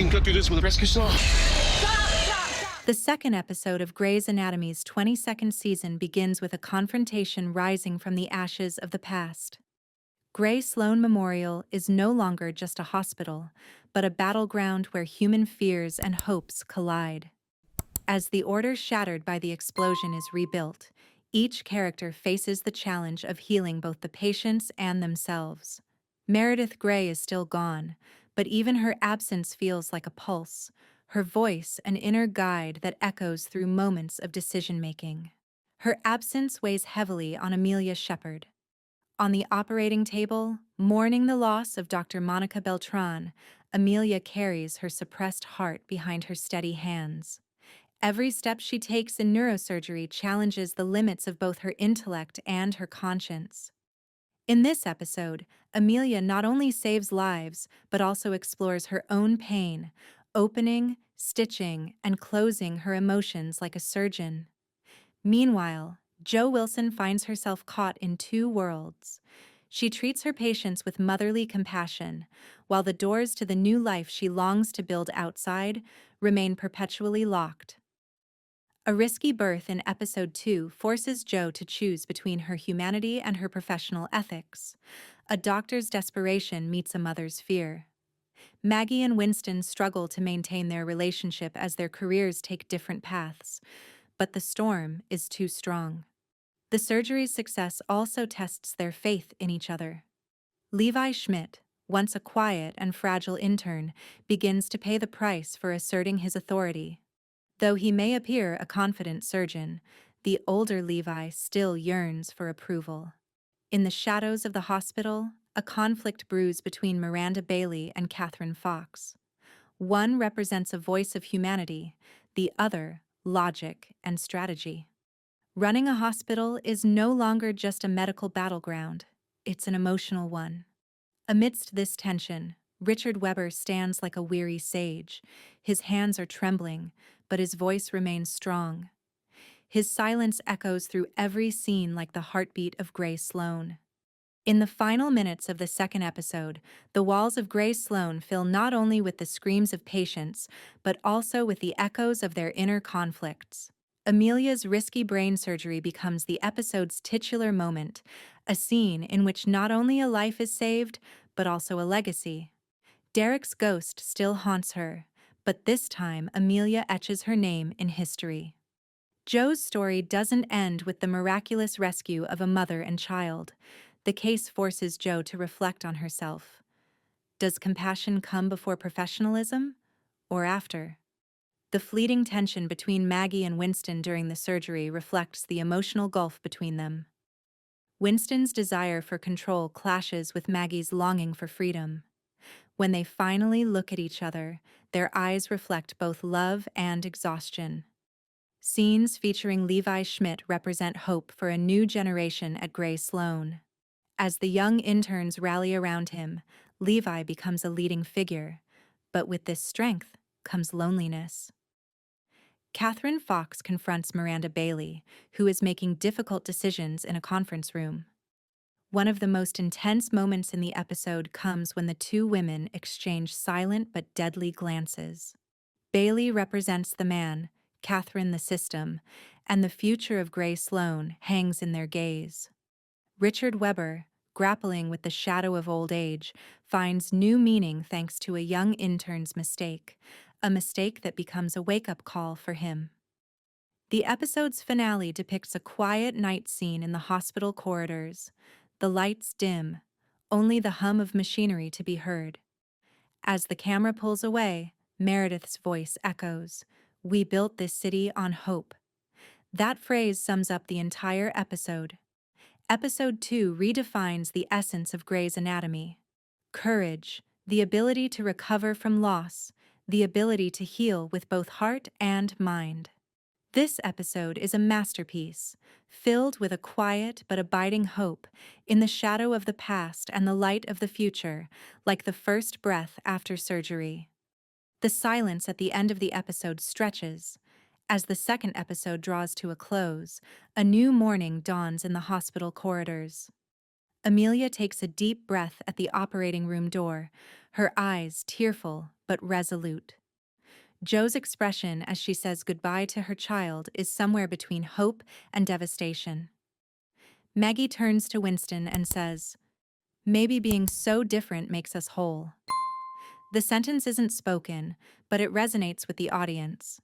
can cut through this with a rescue saw. The second episode of Grey's Anatomy's 22nd season begins with a confrontation rising from the ashes of the past. Grey Sloan Memorial is no longer just a hospital, but a battleground where human fears and hopes collide. As the order shattered by the explosion is rebuilt, each character faces the challenge of healing both the patients and themselves. Meredith Grey is still gone, but even her absence feels like a pulse, her voice an inner guide that echoes through moments of decision-making. Her absence weighs heavily on Amelia Shepherd. On the operating table, mourning the loss of Dr. Monica Beltran, Amelia carries her suppressed heart behind her steady hands. Every step she takes in neurosurgery challenges the limits of both her intellect and her conscience. In this episode, Amelia not only saves lives, but also explores her own pain, opening, stitching, and closing her emotions like a surgeon. Meanwhile, Jo Wilson finds herself caught in two worlds. She treats her patients with motherly compassion, while the doors to the new life she longs to build outside remain perpetually locked. A risky birth in episode 2 forces Jo to choose between her humanity and her professional ethics. A doctor's desperation meets a mother's fear. Maggie and Winston struggle to maintain their relationship as their careers take different paths, but the storm is too strong. The surgery's success also tests their faith in each other. Levi Schmitt, once a quiet and fragile intern, begins to pay the price for asserting his authority. Though he may appear a confident surgeon, the older Levi still yearns for approval. In the shadows of the hospital, a conflict brews between Miranda Bailey and Catherine Fox. One represents a voice of humanity, the other, logic and strategy. Running a hospital is no longer just a medical battleground, it's an emotional one. Amidst this tension, Richard Webber stands like a weary sage. His hands are trembling, but his voice remains strong. His silence echoes through every scene like the heartbeat of Grey Sloan. In the final minutes of the second episode, the walls of Grey Sloan fill not only with the screams of patients, but also with the echoes of their inner conflicts. Amelia's risky brain surgery becomes the episode's titular moment, a scene in which not only a life is saved, but also a legacy. Derek's ghost still haunts her, but this time Amelia etches her name in history. Jo's story doesn't end with the miraculous rescue of a mother and child. The case forces Jo to reflect on herself. Does compassion come before professionalism, or after? The fleeting tension between Maggie and Winston during the surgery reflects the emotional gulf between them. Winston's desire for control clashes with Maggie's longing for freedom. When they finally look at each other, their eyes reflect both love and exhaustion. Scenes featuring Levi Schmitt represent hope for a new generation at Grey Sloan. As the young interns rally around him, Levi becomes a leading figure, but with this strength comes loneliness. Catherine Fox confronts Miranda Bailey, who is making difficult decisions in a conference room. One of the most intense moments in the episode comes when the two women exchange silent but deadly glances. Bailey represents the man, Catherine the system, and the future of Grey Sloan hangs in their gaze. Richard Webber, grappling with the shadow of old age, finds new meaning thanks to a young intern's mistake, a mistake that becomes a wake-up call for him. The episode's finale depicts a quiet night scene in the hospital corridors. The lights dim, only the hum of machinery to be heard. As the camera pulls away, Meredith's voice echoes, "We built this city on hope." That phrase sums up the entire episode. Episode 2 redefines the essence of Grey's Anatomy. Courage, the ability to recover from loss, the ability to heal with both heart and mind. This episode is a masterpiece, filled with a quiet but abiding hope in the shadow of the past and the light of the future, like the first breath after surgery. The silence at the end of the episode stretches. As the second episode draws to a close, a new morning dawns in the hospital corridors. Amelia takes a deep breath at the operating room door, her eyes tearful but resolute. Jo's expression as she says goodbye to her child is somewhere between hope and devastation. Maggie turns to Winston and says, "Maybe being so different makes us whole." The sentence isn't spoken, but it resonates with the audience.